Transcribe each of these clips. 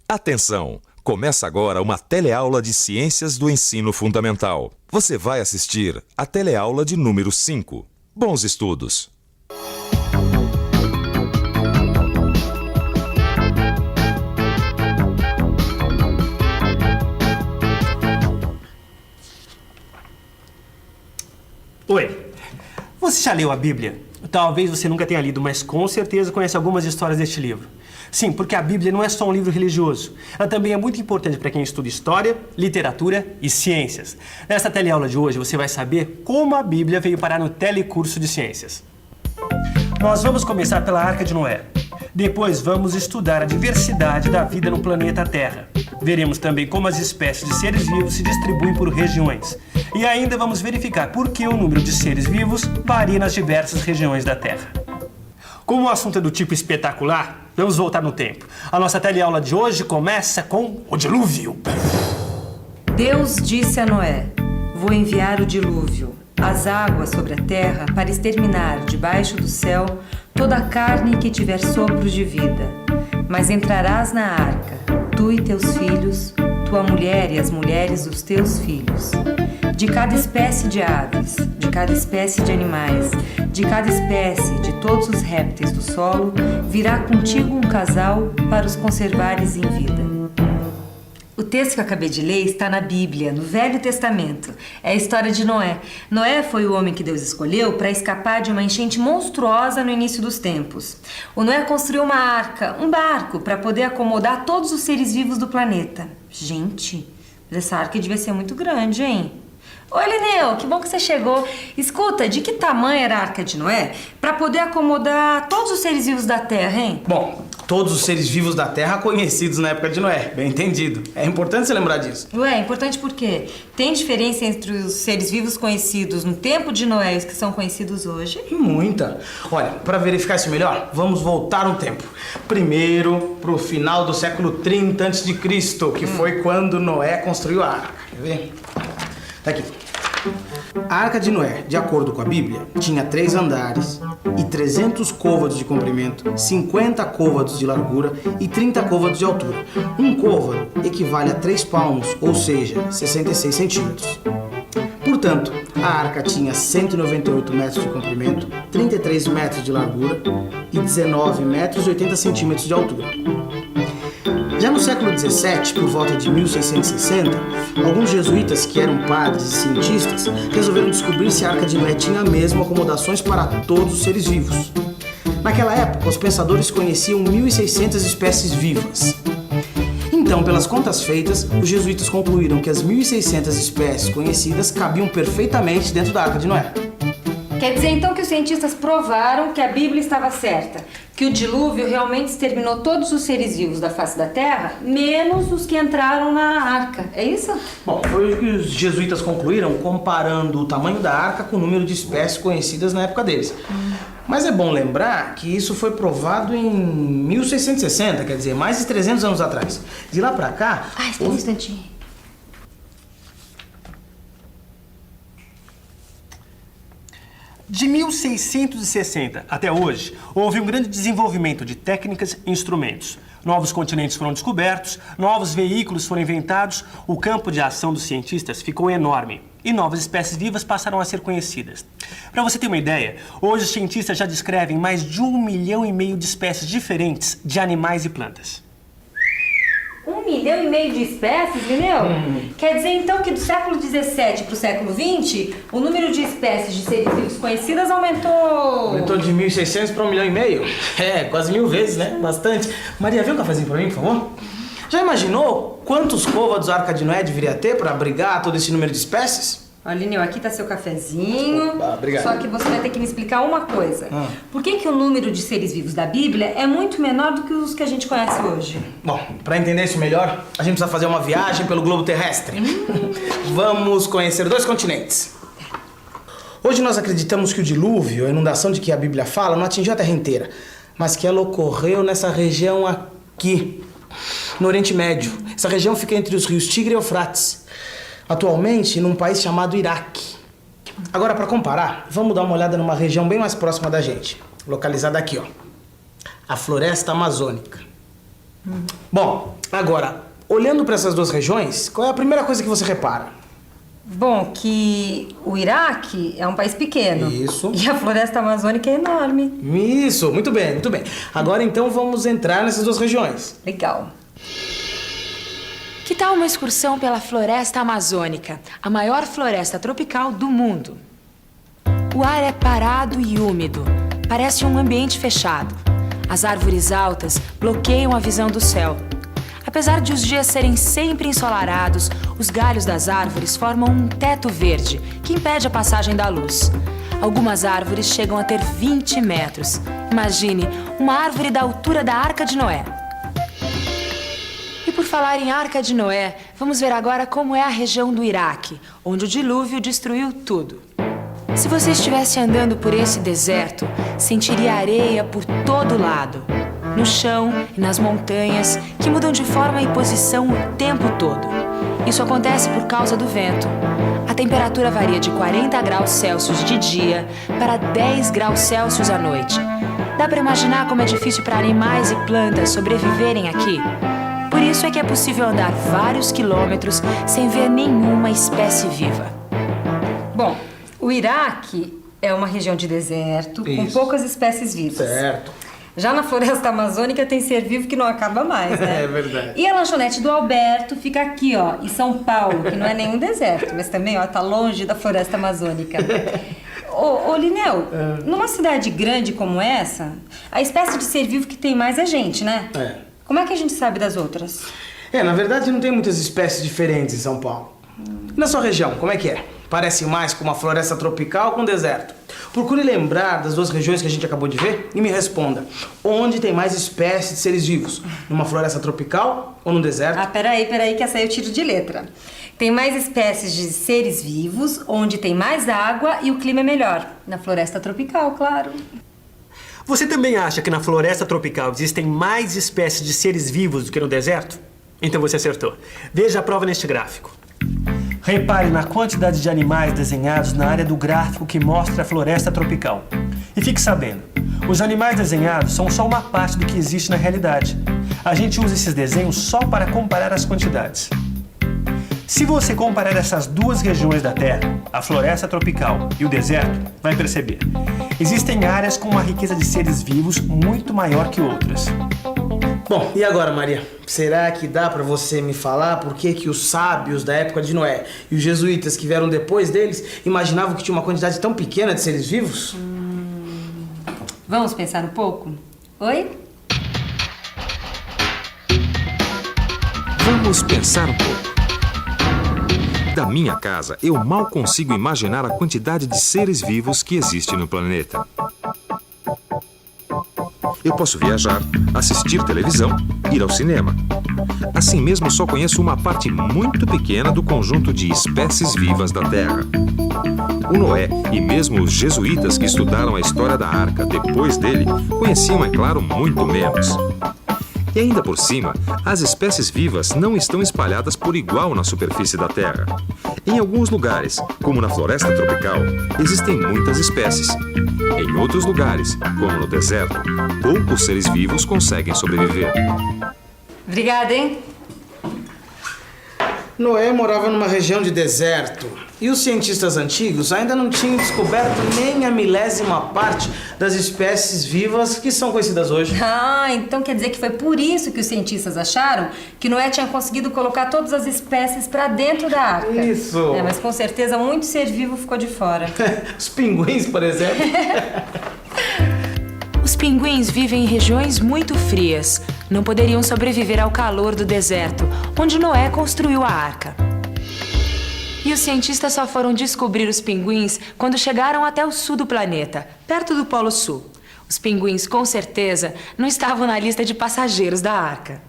Atenção! Começa agora uma teleaula de Ciências do Ensino Fundamental. Você vai assistir a teleaula de número 5. Bons estudos! Oi, você já leu a Bíblia? Talvez você nunca tenha lido, mas com certeza conhece algumas histórias deste livro. Sim, porque a Bíblia não é só um livro religioso. Ela também é muito importante para quem estuda história, literatura e ciências. Nessa teleaula de hoje você vai saber como a Bíblia veio parar no telecurso de ciências. Nós vamos começar pela Arca de Noé. Depois vamos estudar a diversidade da vida no planeta Terra. Veremos também como as espécies de seres vivos se distribuem por regiões. E ainda vamos verificar por que o número de seres vivos varia nas diversas regiões da Terra. Como o assunto é do tipo espetacular, vamos voltar no tempo. A nossa teleaula de hoje começa com o dilúvio. Deus disse a Noé: vou enviar o dilúvio, as águas sobre a terra, para exterminar debaixo do céu toda a carne que tiver sopros de vida. Mas entrarás na arca, tu e teus filhos, tua mulher e as mulheres dos teus filhos. De cada espécie de aves, de cada espécie de animais, de cada espécie de todos os répteis do solo, virá contigo um casal para os conservares em vida. O texto que eu acabei de ler está na Bíblia, no Velho Testamento. É a história de Noé. Noé foi o homem que Deus escolheu para escapar de uma enchente monstruosa no início dos tempos. O Noé construiu uma arca, um barco, para poder acomodar todos os seres vivos do planeta. Gente, essa arca devia ser muito grande, hein? Oi, Lineu, que bom que você chegou. Escuta, de que tamanho era a Arca de Noé para poder acomodar todos os seres vivos da Terra, hein? Bom, todos os seres vivos da Terra conhecidos na época de Noé, bem entendido. É importante você lembrar disso. Ué, é importante por quê? Tem diferença entre os seres vivos conhecidos no tempo de Noé e os que são conhecidos hoje? Muita. Olha, para verificar isso melhor, vamos voltar um tempo. Primeiro, pro final do século 30 a.C., que foi quando Noé construiu a arca. Quer ver? Tá aqui. A Arca de Noé, de acordo com a Bíblia, tinha 3 andares e 300 côvados de comprimento, 50 côvados de largura e 30 côvados de altura. Um côvado equivale a 3 palmos, ou seja, 66 centímetros. Portanto, a arca tinha 198 metros de comprimento, 33 metros de largura e 19 metros e 80 centímetros de altura. Já no século XVII, por volta de 1660, alguns jesuítas que eram padres e cientistas resolveram descobrir se a Arca de Noé tinha mesmo acomodações para todos os seres vivos. Naquela época, os pensadores conheciam 1.600 espécies vivas. Então, pelas contas feitas, os jesuítas concluíram que as 1.600 espécies conhecidas cabiam perfeitamente dentro da Arca de Noé. Quer dizer então que os cientistas provaram que a Bíblia estava certa, que o dilúvio realmente exterminou todos os seres vivos da face da Terra, menos os que entraram na arca, é isso? Bom, foi o que os jesuítas concluíram comparando o tamanho da arca com o número de espécies conhecidas na época deles. Mas é bom lembrar que isso foi provado em 1660, quer dizer, mais de 300 anos atrás. De lá pra cá... Espera um instantinho. De 1660 até hoje, houve um grande desenvolvimento de técnicas e instrumentos. Novos continentes foram descobertos, novos veículos foram inventados, o campo de ação dos cientistas ficou enorme e novas espécies vivas passaram a ser conhecidas. Para você ter uma ideia, hoje os cientistas já descrevem mais de 1,5 milhão de espécies diferentes de animais e plantas. 1,5 milhão de espécies, Lineu? Quer dizer então que do século XVII para o século XX, o número de espécies de seres vivos conhecidas aumentou... Aumentou de 1.600 para 1,5 milhão. É, quase 1000 vezes, né? Bastante. Maria, vê um cafezinho para mim, por favor? Já imaginou quantos côvados a Arca de Noé deveria ter para abrigar todo esse número de espécies? Olha, Lineu, aqui tá seu cafezinho. Opa, obrigado. Só que você vai ter que me explicar uma coisa. Por que o número de seres vivos da Bíblia é muito menor do que os que a gente conhece hoje? Bom, para entender isso melhor, a gente precisa fazer uma viagem pelo globo terrestre. Vamos conhecer 2 continentes. Hoje nós acreditamos que o dilúvio, a inundação de que a Bíblia fala, não atingiu a Terra inteira, mas que ela ocorreu nessa região aqui, no Oriente Médio. Essa região fica entre os rios Tigre e Eufrates. Atualmente num país chamado Iraque. Agora, para comparar, vamos dar uma olhada numa região bem mais próxima da gente, localizada aqui, ó, a Floresta Amazônica. Bom, agora, olhando para essas duas regiões, qual é a primeira coisa que você repara? Bom, que o Iraque é um país pequeno. Isso. E a floresta amazônica é enorme. Isso, muito bem, muito bem. Agora então vamos entrar nessas duas regiões. Legal. Que tal uma excursão pela floresta amazônica, a maior floresta tropical do mundo? O ar é parado e úmido, parece um ambiente fechado. As árvores altas bloqueiam a visão do céu. Apesar de os dias serem sempre ensolarados, os galhos das árvores formam um teto verde que impede a passagem da luz. Algumas árvores chegam a ter 20 metros. Imagine, uma árvore da altura da Arca de Noé. E por falar em Arca de Noé, vamos ver agora como é a região do Iraque, onde o dilúvio destruiu tudo. Se você estivesse andando por esse deserto, sentiria areia por todo lado. No chão e nas montanhas, que mudam de forma e posição o tempo todo. Isso acontece por causa do vento. A temperatura varia de 40 graus Celsius de dia para 10 graus Celsius à noite. Dá para imaginar como é difícil para animais e plantas sobreviverem aqui? Por isso é que é possível andar vários quilômetros sem ver nenhuma espécie viva. Bom, o Iraque é uma região de deserto com Isso. poucas espécies vivas. Certo. Já na floresta amazônica tem ser vivo que não acaba mais, né? É verdade. E a lanchonete do Alberto fica aqui, ó, em São Paulo, que não é nenhum deserto, mas também, ó, tá longe da floresta amazônica. Ô, Lineu, numa cidade grande como essa, a espécie de ser vivo que tem mais é gente, né? É. Como é que a gente sabe das outras? Na verdade não tem muitas espécies diferentes em São Paulo. Na sua região, como é que é? Parece mais com uma floresta tropical ou com um deserto? Procure lembrar das duas regiões que a gente acabou de ver e me responda. Onde tem mais espécies de seres vivos? Numa floresta tropical ou no deserto? Ah, peraí, que essa aí eu tiro de letra. Tem mais espécies de seres vivos, onde tem mais água e o clima é melhor. Na floresta tropical, claro. Você também acha que na floresta tropical existem mais espécies de seres vivos do que no deserto? Então você acertou. Veja a prova neste gráfico. Repare na quantidade de animais desenhados na área do gráfico que mostra a floresta tropical. E fique sabendo, os animais desenhados são só uma parte do que existe na realidade. A gente usa esses desenhos só para comparar as quantidades. Se você comparar essas duas regiões da Terra, a floresta tropical e o deserto, vai perceber. Existem áreas com uma riqueza de seres vivos muito maior que outras. Bom, e agora, Maria? Será que dá pra você me falar por que os sábios da época de Noé e os jesuítas que vieram depois deles imaginavam que tinha uma quantidade tão pequena de seres vivos? Vamos pensar um pouco? Oi? Vamos pensar um pouco. Da minha casa, eu mal consigo imaginar a quantidade de seres vivos que existe no planeta. Eu posso viajar, assistir televisão, ir ao cinema. Assim mesmo, só conheço uma parte muito pequena do conjunto de espécies vivas da Terra. O Noé e mesmo os jesuítas que estudaram a história da Arca depois dele conheciam, é claro, muito menos. E ainda por cima, as espécies vivas não estão espalhadas por igual na superfície da Terra. Em alguns lugares, como na floresta tropical, existem muitas espécies. Em outros lugares, como no deserto, poucos seres vivos conseguem sobreviver. Obrigada, hein? Noé morava numa região de deserto e os cientistas antigos ainda não tinham descoberto nem a milésima parte das espécies vivas que são conhecidas hoje. Ah, então quer dizer que foi por isso que os cientistas acharam que Noé tinha conseguido colocar todas as espécies pra dentro da arca. Isso. Mas com certeza muito ser vivo ficou de fora. Os pinguins, por exemplo. Os pinguins vivem em regiões muito frias. Não poderiam sobreviver ao calor do deserto, onde Noé construiu a arca. E os cientistas só foram descobrir os pinguins quando chegaram até o sul do planeta, perto do Polo Sul. Os pinguins, com certeza, não estavam na lista de passageiros da arca.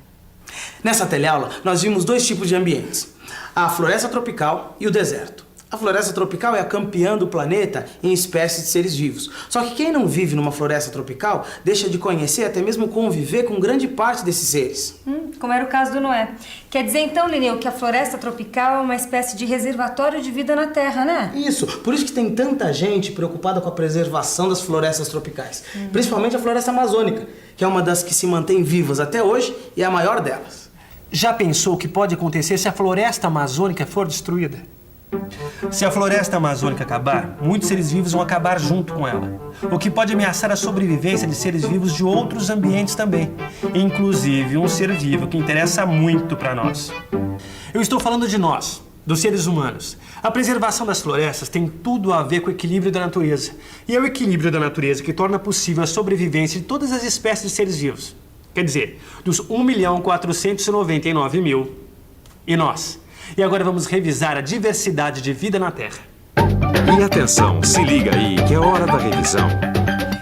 Nessa teleaula, nós vimos dois tipos de ambientes: a floresta tropical e o deserto. A floresta tropical é a campeã do planeta em espécies de seres vivos. Só que quem não vive numa floresta tropical deixa de conhecer, até mesmo conviver com grande parte desses seres. Como era o caso do Noé. Quer dizer então, Lineu, que a floresta tropical é uma espécie de reservatório de vida na Terra, né? Isso, por isso que tem tanta gente preocupada com a preservação das florestas tropicais. Principalmente a floresta amazônica, que é uma das que se mantém vivas até hoje e é a maior delas. Já pensou o que pode acontecer se a floresta amazônica for destruída? Se a floresta amazônica acabar, muitos seres vivos vão acabar junto com ela, o que pode ameaçar a sobrevivência de seres vivos de outros ambientes também, inclusive um ser vivo que interessa muito para nós. Eu estou falando de nós, dos seres humanos. A preservação das florestas tem tudo a ver com o equilíbrio da natureza, e é o equilíbrio da natureza que torna possível a sobrevivência de todas as espécies de seres vivos. Quer dizer, dos 1.499.000 e nós. E agora vamos revisar a diversidade de vida na Terra. E atenção, se liga aí, que é hora da revisão.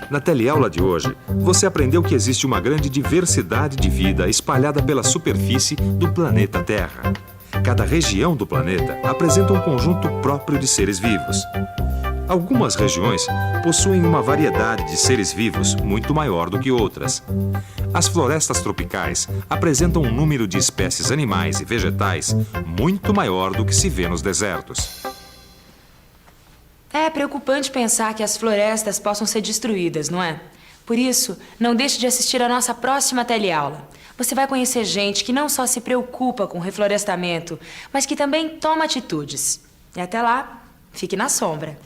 Na teleaula de hoje, você aprendeu que existe uma grande diversidade de vida espalhada pela superfície do planeta Terra. Cada região do planeta apresenta um conjunto próprio de seres vivos. Algumas regiões possuem uma variedade de seres vivos muito maior do que outras. As florestas tropicais apresentam um número de espécies animais e vegetais muito maior do que se vê nos desertos. É preocupante pensar que as florestas possam ser destruídas, não é? Por isso, não deixe de assistir a nossa próxima teleaula. Você vai conhecer gente que não só se preocupa com o reflorestamento, mas que também toma atitudes. E até lá, fique na sombra.